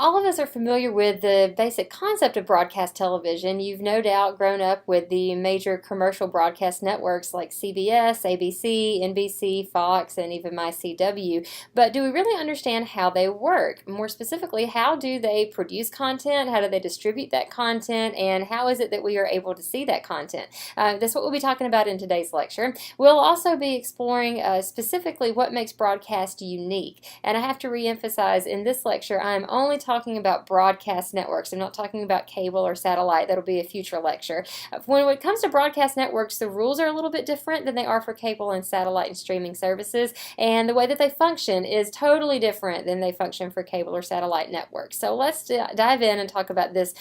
All of us are familiar with the basic concept of broadcast television. You've no doubt grown up with the major commercial broadcast networks like CBS, ABC, NBC, Fox, and even MyCW. But do we really understand how they work? More specifically, how do they produce content? How do they distribute that content? And how is it that we are able to see that content? That's what we'll be talking about in today's lecture. We'll also be exploring specifically what makes broadcast unique. And I have to reemphasize in this lecture, I'm only talking about broadcast networks. I'm not talking about cable or satellite. That'll be a future lecture. When it comes to broadcast networks, the rules are a little bit different than they are for cable and satellite and streaming services, and the way that they function is totally different than they function for cable or satellite networks. So let's dive in and talk about this,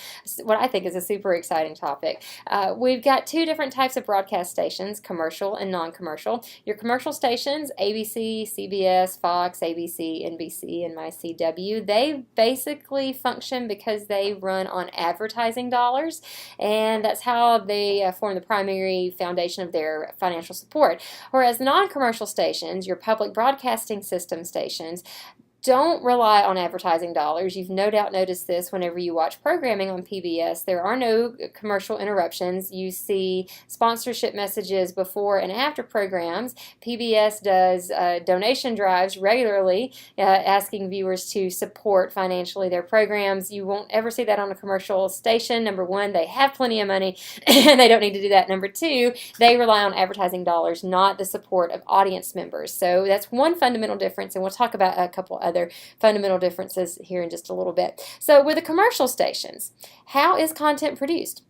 what I think is a super exciting topic. We've got two different types of broadcast stations, commercial and non-commercial. Your commercial stations, ABC, CBS, Fox, ABC, NBC, and MyCW, they basically function because they run on advertising dollars, and that's how they form the primary foundation of their financial support. Whereas non-commercial stations, your public broadcasting system stations, don't rely on advertising dollars. You've no doubt noticed this whenever you watch programming on PBS. There are no commercial interruptions. You see sponsorship messages before and after programs. PBS does donation drives regularly, asking viewers to support financially their programs. You won't ever see that on a commercial station. Number one, they have plenty of money and they don't need to do that. Number two, they rely on advertising dollars, not the support of audience members. So that's one fundamental difference, and we'll talk about a couple other fundamental differences here in just a little bit. So with the commercial stations, how is content produced?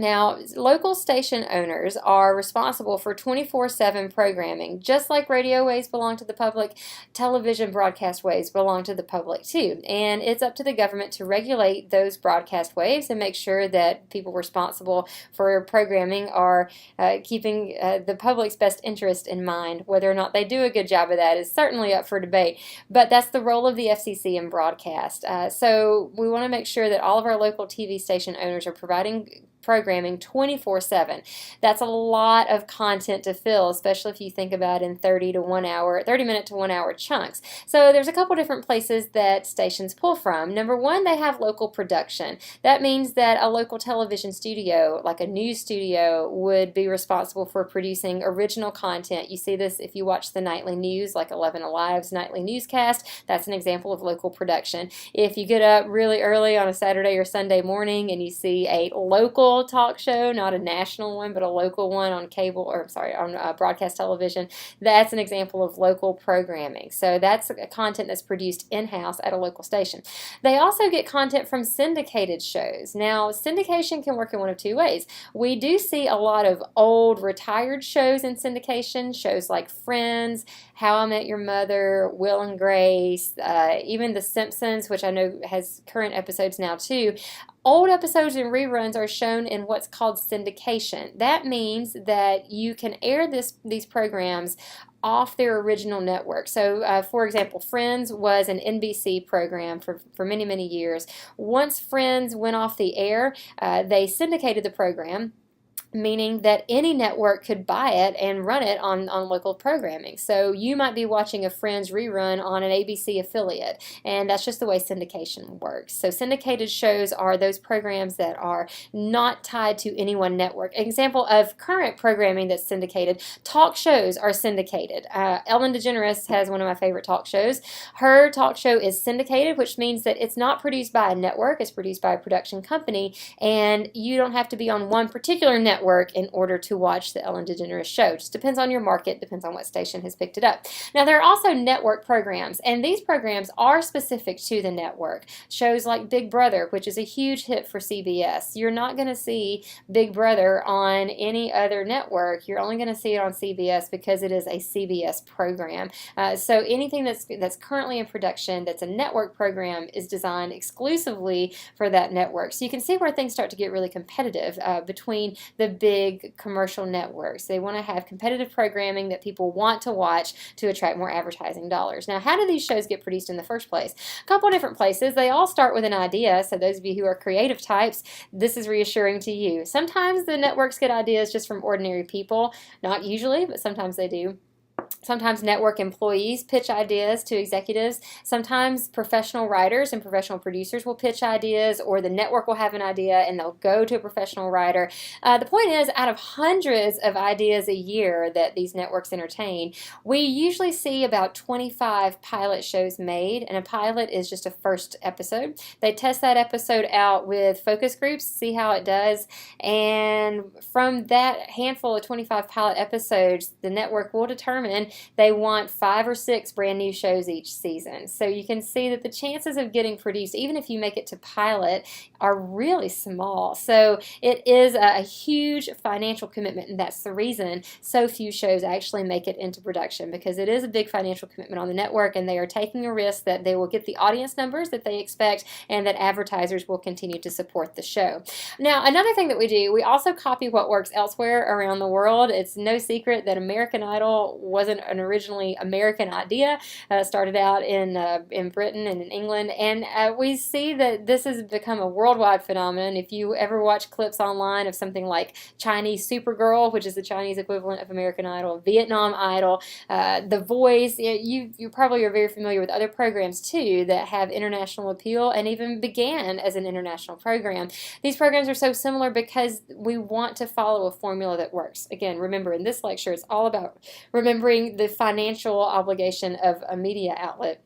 Now, local station owners are responsible for 24/7 programming. Just like radio waves belong to the public, television broadcast waves belong to the public too. And it's up to the government to regulate those broadcast waves and make sure that people responsible for programming are keeping the public's best interest in mind. Whether or not they do a good job of that is certainly up for debate, but that's the role of the FCC in broadcast. So we want to make sure that all of our local TV station owners are providing programming 24/7. That's a lot of content to fill, especially if you think about in 30 minute to 1 hour chunks. So there's a couple different places that stations pull from. Number one, they have local production. That means that a local television studio, like a news studio, would be responsible for producing original content. You see this if you watch the nightly news, like 11 Alive's nightly newscast. That's an example of local production. If you get up really early on a Saturday or Sunday morning and you see a local talk show, not a national one, but a local one on cable, or sorry, on broadcast television, that's an example of local programming. So that's content that's produced in-house at a local station. They also get content from syndicated shows. Now, syndication can work in one of two ways. We do see a lot of old retired shows in syndication, shows like Friends, How I Met Your Mother, Will and Grace, even The Simpsons, which I know has current episodes now too. Old episodes and reruns are shown in what's called syndication. That means that you can air these programs off their original network. So, for example, Friends was an NBC program for many, many years. Once Friends went off the air, they syndicated the program, meaning that any network could buy it and run it on local programming. So you might be watching a Friends rerun on an ABC affiliate, and that's just the way syndication works. So syndicated shows are those programs that are not tied to any one network. An example of current programming that's syndicated, talk shows are syndicated. Ellen DeGeneres has one of my favorite talk shows. Her talk show is syndicated, which means that it's not produced by a network, it's produced by a production company, and you don't have to be on one particular network in order to watch the Ellen DeGeneres show. Just depends on your market, depends on what station has picked it up. Now, there are also network programs, and these programs are specific to the network. Shows like Big Brother, which is a huge hit for CBS. You're not going to see Big Brother on any other network. You're only going to see it on CBS because it is a CBS program. So anything that's currently in production that's a network program is designed exclusively for that network. So you can see where things start to get really competitive between the big commercial networks. They want to have competitive programming that people want to watch to attract more advertising dollars. Now, how do these shows get produced in the first place? A couple different places. They all start with an idea, so those of you who are creative types, this is reassuring to you. Sometimes the networks get ideas just from ordinary people. Not usually, but sometimes they do. Sometimes network employees pitch ideas to executives. Sometimes professional writers and professional producers will pitch ideas, or the network will have an idea and they'll go to a professional writer. The point is, out of hundreds of ideas a year that these networks entertain, we usually see about 25 pilot shows made, and a pilot is just a first episode. They test that episode out with focus groups, see how it does, and from that handful of 25 pilot episodes, the network will determine they want 5 or 6 brand new shows each season. So you can see that the chances of getting produced, even if you make it to pilot, are really small. So it is a huge financial commitment, and that's the reason so few shows actually make it into production, because it is a big financial commitment on the network, and they are taking a risk that they will get the audience numbers that they expect and that advertisers will continue to support the show. Now, another thing that we do, we also copy what works elsewhere around the world. It's no secret that American Idol wasn't an originally American idea. Started out in Britain and in England, and we see that this has become a worldwide phenomenon. If you ever watch clips online of something like Chinese Supergirl, which is the Chinese equivalent of American Idol, Vietnam Idol, The Voice, you probably are very familiar with other programs too that have international appeal and even began as an international program. These programs are so similar because we want to follow a formula that works. Again, remember, in this lecture, it's all about remembering the financial obligation of a media outlet.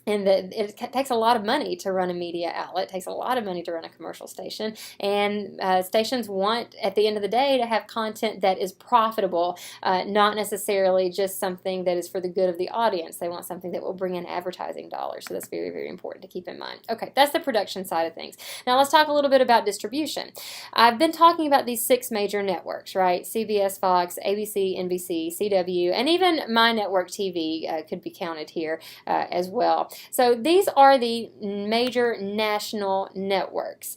And it takes a lot of money to run a media outlet. It takes a lot of money to run a commercial station. And stations want, at the end of the day, to have content that is profitable, not necessarily just something that is for the good of the audience. They want something that will bring in advertising dollars. So that's very, very important to keep in mind. Okay, that's the production side of things. Now let's talk a little bit about distribution. I've been talking about these 6 major networks, right? CBS, Fox, ABC, NBC, CW, and even My Network TV could be counted here as well. So these are the major national networks.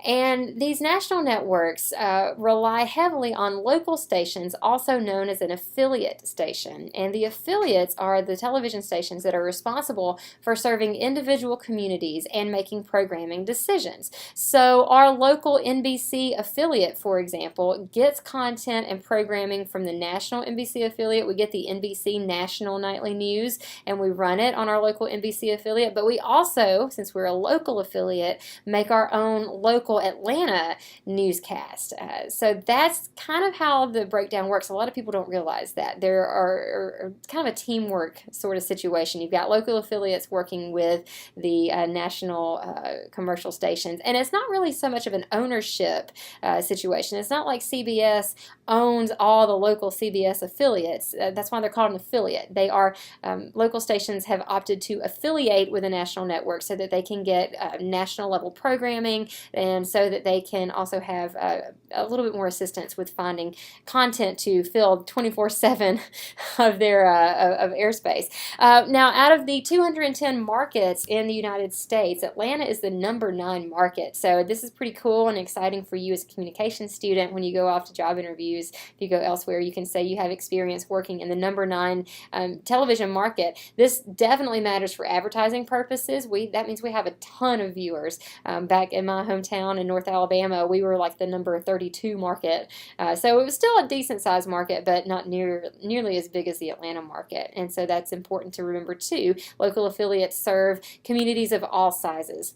And these national networks rely heavily on local stations, also known as an affiliate station. And the affiliates are the television stations that are responsible for serving individual communities and making programming decisions. So our local NBC affiliate, for example, gets content and programming from the national NBC affiliate. We get the NBC National Nightly News, and we run it on our local NBC affiliate. But we also, since we're a local affiliate, make our own local Atlanta newscast. So that's kind of how the breakdown works. A lot of people don't realize that. There are kind of a teamwork sort of situation. You've got local affiliates working with the national commercial stations, and it's not really so much of an ownership situation. It's not like CBS owns all the local CBS affiliates. That's why they're called an affiliate. They are local stations have opted to affiliate with a national network so that they can get national level programming, and so that they can also have a little bit more assistance with finding content to fill 24/7 of their of airspace. Now, out of the 210 markets in the United States, Atlanta is the number 9 market. So this is pretty cool and exciting for you as a communications student. When you go off to job interviews, if you go elsewhere, you can say you have experience working in the number 9 television market. This definitely matters for advertising purposes. That means we have a ton of viewers. Back in my hometown in North Alabama, we were like the number 32 market. So it was still a decent sized market, but not nearly as big as the Atlanta market. And so that's important to remember too. Local affiliates serve communities of all sizes.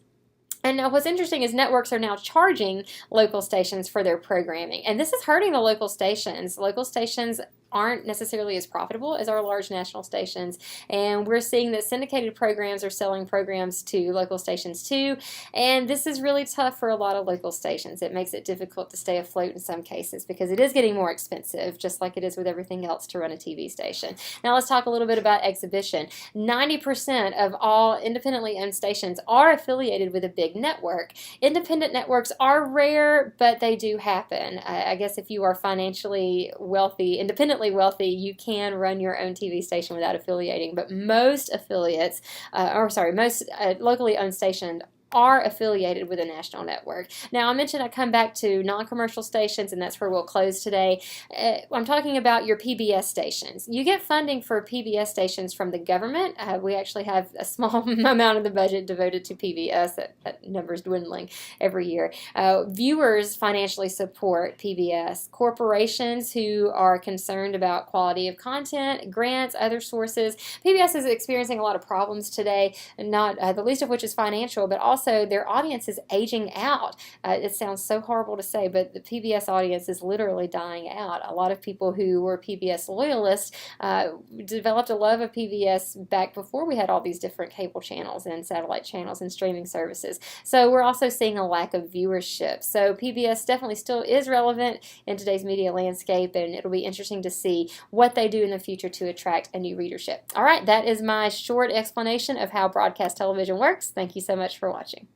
And now what's interesting is networks are now charging local stations for their programming. And this is hurting the local stations. Local stations aren't necessarily as profitable as our large national stations, and we're seeing that syndicated programs are selling programs to local stations too, and this is really tough for a lot of local stations. It makes it difficult to stay afloat in some cases because it is getting more expensive, just like it is with everything else to run a TV station. Now let's talk a little bit about exhibition. 90% of all independently owned stations are affiliated with a big network. Independent networks are rare, but they do happen. I guess if you are financially wealthy, independently wealthy, you can run your own TV station without affiliating, but most affiliates, most locally owned stations are affiliated with a national network. Now, I mentioned I come back to non-commercial stations, and that's where we'll close today. I'm talking about your PBS stations. You get funding for PBS stations from the government. We actually have a small amount of the budget devoted to PBS. That number is dwindling every year. Viewers financially support PBS. Corporations who are concerned about quality of content, grants, other sources. PBS is experiencing a lot of problems today, not the least of which is financial, but also their audience is aging out. It sounds so horrible to say, but the PBS audience is literally dying out. A lot of people who were PBS loyalists developed a love of PBS back before we had all these different cable channels and satellite channels and streaming services. So we're also seeing a lack of viewership. So PBS definitely still is relevant in today's media landscape, and it'll be interesting to see what they do in the future to attract a new readership. All right, that is my short explanation of how broadcast television works. Thank you so much for watching.